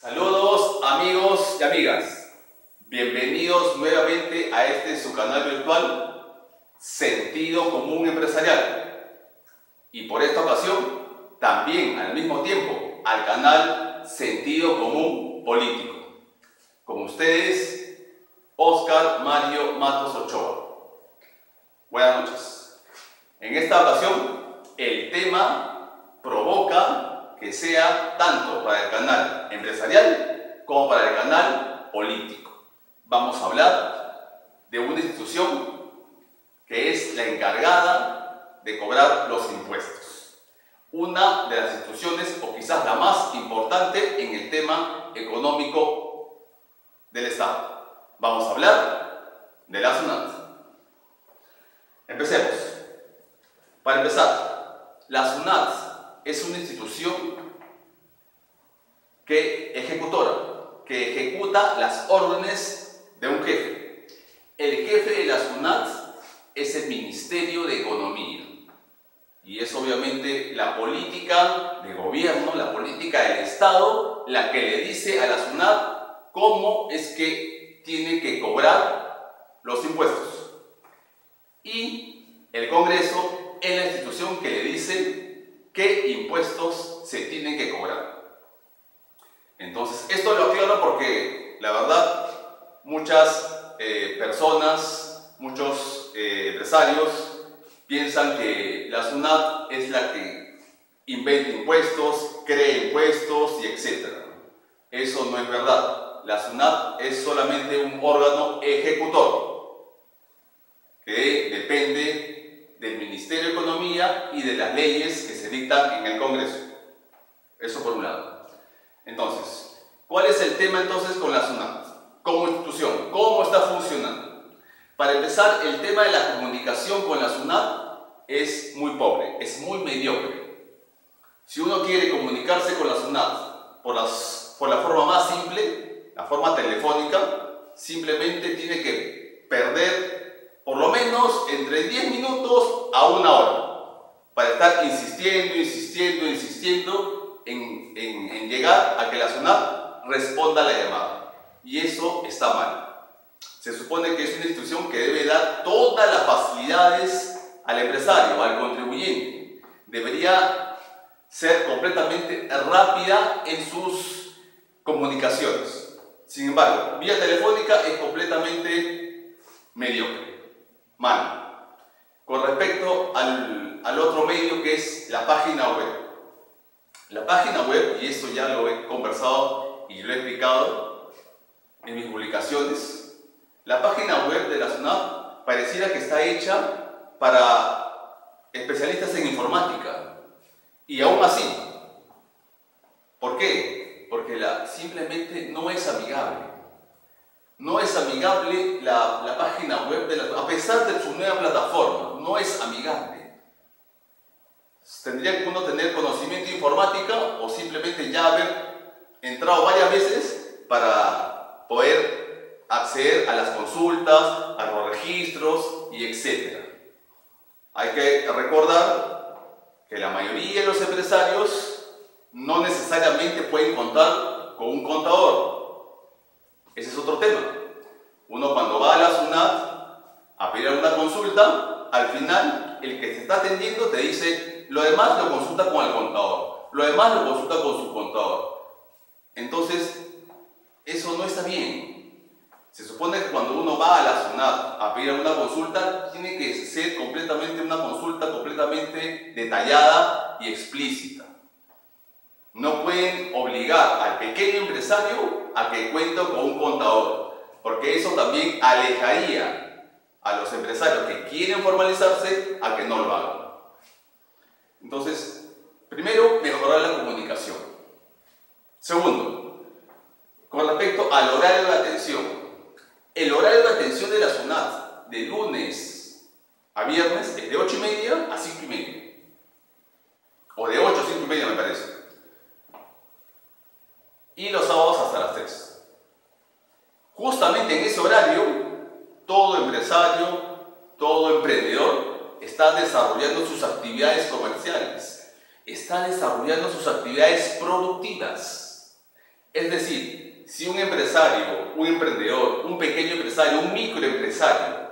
Saludos amigos y amigas, bienvenidos nuevamente a este su canal virtual Sentido Común Empresarial y por esta ocasión también al mismo tiempo al canal Sentido Común Político. Con ustedes, Oscar Mario Matos Ochoa. Buenas noches. En esta ocasión el tema provoca que sea tanto para el canal empresarial como para el canal político. Vamos a hablar de una institución que es la encargada de cobrar los impuestos. Una de las instituciones, o quizás la más importante en el tema económico del Estado. Vamos a hablar de la SUNAT. Empecemos. Para empezar, la SUNAT es una institución ejecutora, que ejecuta las órdenes de un jefe. El jefe de la SUNAT es el Ministerio de Economía y es obviamente la política de gobierno, la política del Estado, la que le dice a la SUNAT cómo es que tiene que cobrar los impuestos. Y el Congreso es la institución que le dice qué impuestos se tienen que cobrar. Entonces, esto lo aclaro porque la verdad muchas personas, muchos empresarios piensan que la SUNAT es la que inventa impuestos, crea impuestos y etc. Eso no es verdad. La SUNAT es solamente un órgano ejecutor que depende del Ministerio de Economía y de las leyes que se dictan en el Congreso. Eso por un lado. Entonces, ¿cuál es el tema entonces con la SUNAT? Como institución, ¿cómo está funcionando? Para empezar, el tema de la comunicación con la SUNAT es muy pobre, es muy mediocre. Si uno quiere comunicarse con la SUNAT por la forma más simple, la forma telefónica, simplemente tiene que perder por lo menos entre 10 minutos a una hora para estar insistiendo en llegar a que la SUNAT responda a la llamada. Y eso está mal. Se supone que es una institución que debe dar todas las facilidades al empresario, al contribuyente. Debería ser completamente rápida en sus comunicaciones. Sin embargo, vía telefónica es completamente mediocre. Mal. Con respecto al otro medio que es la página web. La página web, y esto ya lo he conversado y lo he explicado en mis publicaciones, la página web de la SUNAT pareciera que está hecha para especialistas en informática. Y aún así, ¿por qué? Porque simplemente no es amigable. No es amigable la página web, a pesar de su nueva plataforma, no es amigable. Tendría que uno tener conocimiento de informática o simplemente ya haber entrado varias veces para poder acceder a las consultas, a los registros y etc. Hay que recordar que la mayoría de los empresarios no necesariamente pueden contar con un contador. Ese es otro tema. Uno cuando va a la SUNAT a pedir una consulta, al final el que se está atendiendo te dice lo demás lo consulta con el contador, lo demás lo consulta con su contador. Entonces, eso no está bien. Se supone que cuando uno va a la SUNAT a pedir una consulta, tiene que ser una consulta completamente detallada y explícita. No pueden obligar al pequeño empresario a que cuente con un contador, porque eso también alejaría a los empresarios que quieren formalizarse a que no lo hagan. Entonces, primero, mejorar la comunicación. Segundo, con respecto al horario de atención. El horario de atención de la SUNAT de lunes a viernes es de 8:30 a 5:30. O de 8 a 5:30 me parece. Y los sábados hasta las 3. Justamente en ese horario, todo empresario, todo emprendedor está desarrollando sus actividades comerciales, está desarrollando sus actividades productivas. Es decir, si un empresario, un emprendedor, un pequeño empresario, un microempresario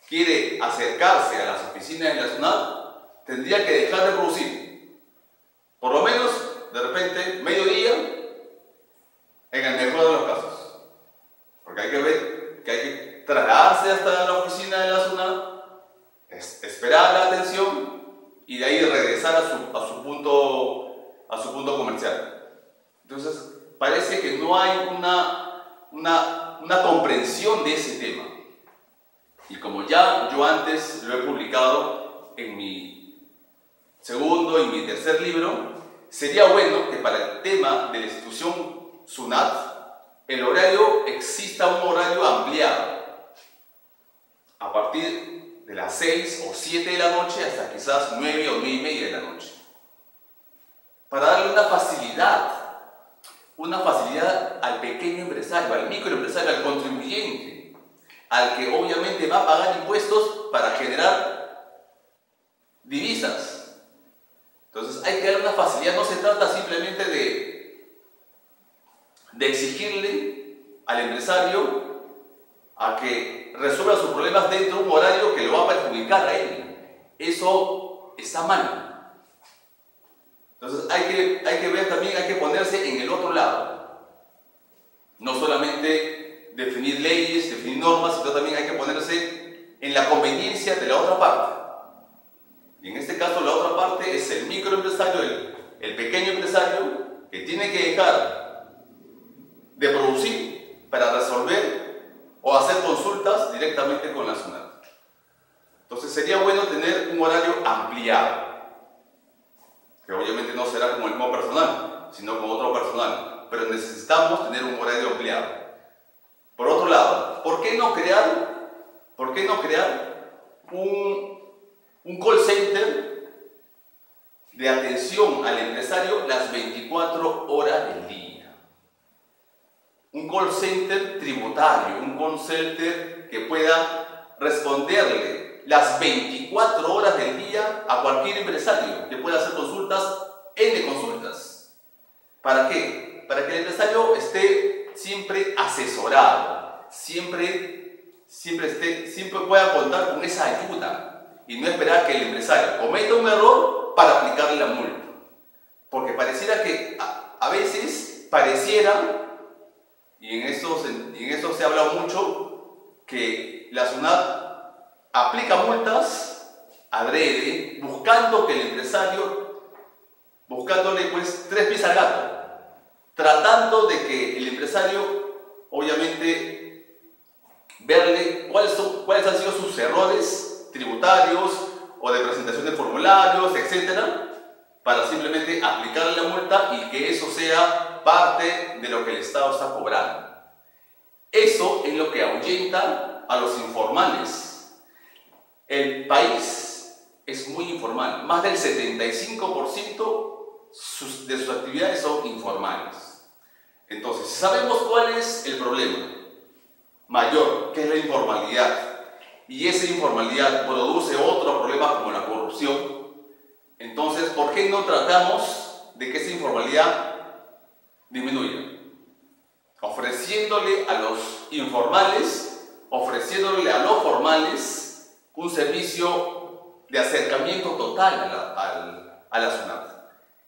quiere acercarse a las oficinas de la SUNAT, tendría que dejar de producir. Por lo menos, de repente, mediodía, en el mejor de los casos. Porque hay que ver que hay que trasladarse hasta la oficina de la SUNAT, esperar la atención y de ahí regresar a su punto comercial. Entonces, parece que no hay una comprensión de ese tema. Y como ya yo antes lo he publicado en mi segundo y mi tercer libro, sería bueno que para el tema de la institución SUNAT, el horario exista un horario ampliado, a partir de las 6 o 7 de la noche hasta quizás 9 o 9 y media de la noche, para darle una facilidad al pequeño empresario, al microempresario, al contribuyente, al que obviamente va a pagar impuestos para generar divisas. Entonces hay que darle una facilidad, no se trata simplemente de exigirle al empresario a que resuelva sus problemas dentro de un horario que lo va a perjudicar a él. Eso está mal. Entonces hay que ver también, hay que ponerse en el otro lado. No solamente definir leyes, definir normas, sino también hay que ponerse en la conveniencia de la otra parte. Y en este caso la otra parte es el microempresario, el pequeño empresario, que tiene que dejar de producir para resolver o hacer consultas directamente con la SUNAT. Entonces sería bueno tener un horario ampliado, que obviamente no será como el mismo personal, sino con otro personal, pero necesitamos tener un horario ampliado. Por otro lado, ¿por qué no crear un call center de atención al empresario las 24 horas del día? Un call center tributario, un call center que pueda responderle las 24 horas del día a cualquier empresario que pueda hacer consultas, N consultas. ¿Para qué? Para que el empresario esté siempre asesorado, siempre pueda contar con esa ayuda y no esperar que el empresario cometa un error para aplicarle la multa. Porque pareciera que a veces y en esto se ha hablado mucho, que la SUNAT aplica multas adrede, buscando que el empresario, buscándole pues 3 pies al gato, tratando de que el empresario, obviamente, verle cuáles han sido sus errores tributarios o de presentación de formularios, etcétera, para simplemente aplicarle la multa y que eso sea parte de lo que el Estado está cobrando. Eso es lo que ahuyenta a los informales. El país es muy informal, más del 75% de sus actividades son informales. Entonces, sabemos cuál es el problema mayor, que es la informalidad, y esa informalidad produce otros problemas como la corrupción. Entonces, ¿por qué no tratamos de que esa informalidad disminuya? Ofreciéndole a los informales, ofreciéndole a los formales un servicio de acercamiento total a la SUNAT.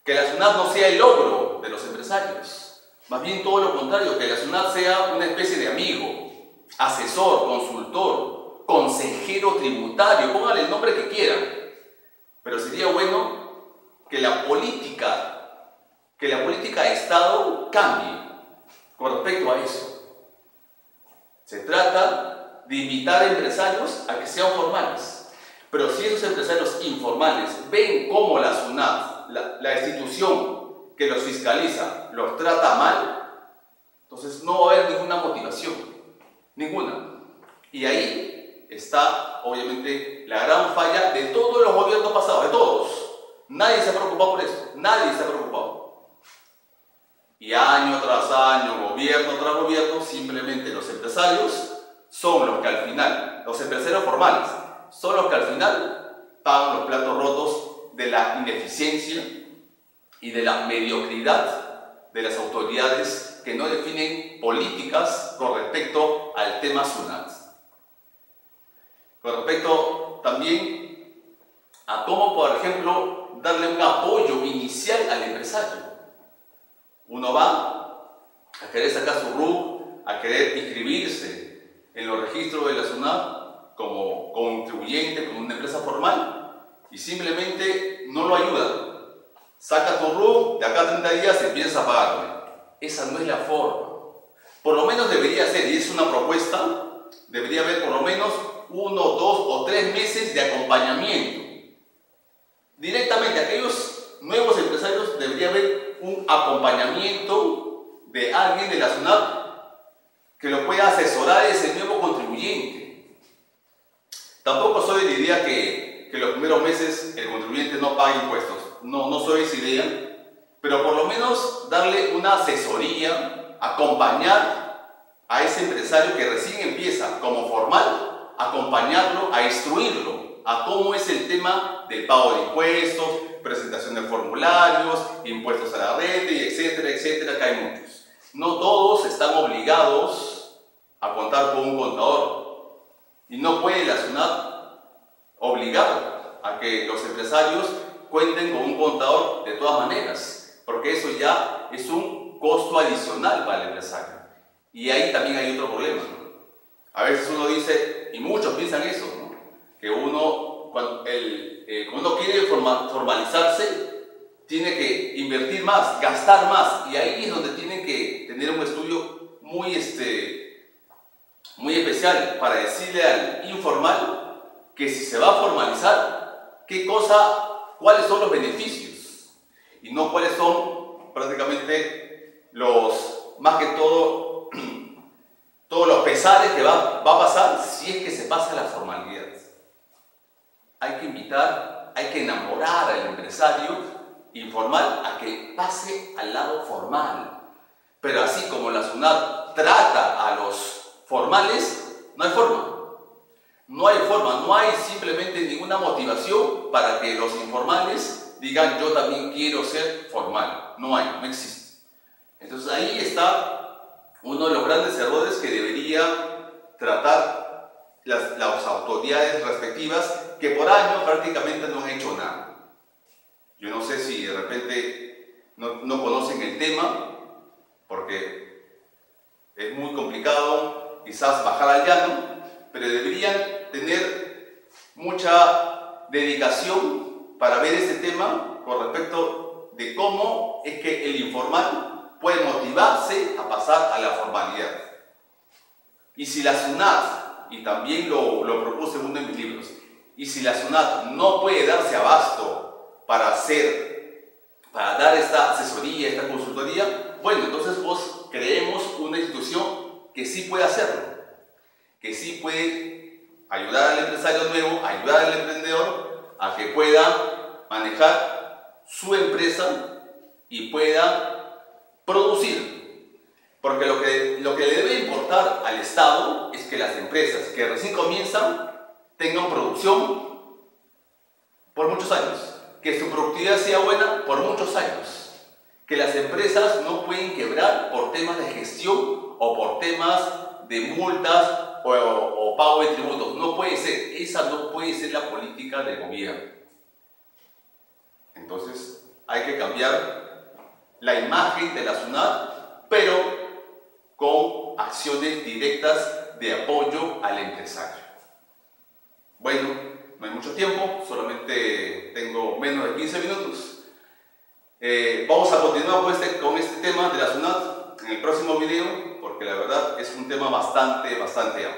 Que la SUNAT no sea el logro de los empresarios, más bien todo lo contrario, que la SUNAT sea una especie de amigo, asesor, consultor, consejero tributario, póngale el nombre que quieran. Pero sería bueno que la política de Estado cambie con respecto a eso. Se trata de invitar a empresarios a que sean formales. Pero si esos empresarios informales ven cómo la SUNAT, la institución que los fiscaliza, los trata mal, entonces no va a haber ninguna motivación, ninguna. Y ahí está, obviamente, la gran falla de todos los gobiernos pasados, de todos. Nadie se ha preocupado por eso, nadie se ha preocupado. Y año tras año, gobierno tras gobierno, simplemente los empresarios son los que al final, los empresarios formales, son los que al final pagan los platos rotos de la ineficiencia y de la mediocridad de las autoridades que no definen políticas con respecto al tema SUNAT. Con respecto también a cómo, por ejemplo, darle un apoyo inicial al empresario. Uno va a querer sacar su RUC, a querer inscribirse en los registros de la SUNAT como contribuyente, como una empresa formal, y simplemente no lo ayuda. Saca tu RUC, de acá a 30 días empiezas a pagarme. Esa no es la forma. Por lo menos debería ser, y es una propuesta, debería haber por lo menos 1, 2 o 3 meses de acompañamiento. Directamente, aquellos nuevos empresarios debería haber un acompañamiento de alguien de la SUNAT que lo pueda asesorar a ese nuevo contribuyente. Tampoco soy de la idea que los primeros meses el contribuyente no pague impuestos. No soy de esa idea, pero por lo menos darle una asesoría, acompañar a ese empresario que recién empieza como formal, acompañarlo, a instruirlo a cómo es el tema del pago de impuestos, presentación de formularios, impuestos a la renta, y etcétera, etcétera, que hay muchos. No todos están obligados a contar con un contador y no puede la SUNAT obligar a que los empresarios cuenten con un contador de todas maneras, porque eso ya es un costo adicional para el empresario. Y ahí también hay otro problema, ¿no? A veces uno dice, y muchos piensan eso, ¿no? Que uno, cuando uno quiere formalizarse, tiene que invertir más, gastar más, y ahí es donde tienen que tener un estudio muy especial para decirle al informal que si se va a formalizar, cuáles son los beneficios, y no cuáles son prácticamente más que todo, todos los pesares que va a pasar si es que se pasa la formalidad. Hay que invitar, hay que enamorar al empresario informal a que pase al lado formal. Pero así como la SUNAT trata a los formales, no hay forma. No hay forma, no hay simplemente ninguna motivación para que los informales digan yo también quiero ser formal. No existe. Entonces ahí está uno de los grandes errores que debería tratar las autoridades respectivas, que por años prácticamente no han hecho nada. Yo no sé si de repente no conocen el tema, porque es muy complicado quizás bajar al llano, pero deberían tener mucha dedicación para ver este tema con respecto de cómo es que el informal puede motivarse a pasar a la formalidad. Y si la SUNAT, y también lo propuse en uno de mis libros, y si la SUNAT no puede darse abasto para dar esta asesoría, esta consultoría, bueno, entonces creemos una institución que sí puede hacerlo, que sí puede ayudar al empresario nuevo, ayudar al emprendedor a que pueda manejar su empresa y pueda producir. Porque lo que le debe importar al Estado es que las empresas que recién comienzan tengan producción por muchos años, que su productividad sea buena por muchos años, que las empresas no pueden quebrar por temas de gestión o por temas de multas o pago de tributos. No puede ser, esa no puede ser la política del gobierno. Entonces hay que cambiar la imagen de la SUNAT, pero con acciones directas de apoyo al empresario. Bueno, no hay mucho tiempo, solamente tengo menos de 15 minutos. Vamos a continuar con este tema de la SUNAT en el próximo video, porque la verdad es un tema bastante amplio.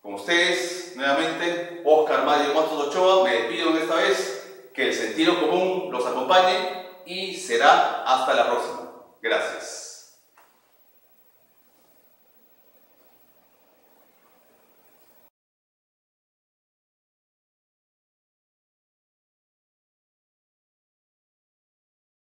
Con ustedes, nuevamente, Oscar Mario Matos Ochoa, me despido en esta vez, que el sentido común los acompañe y será hasta la próxima. Gracias.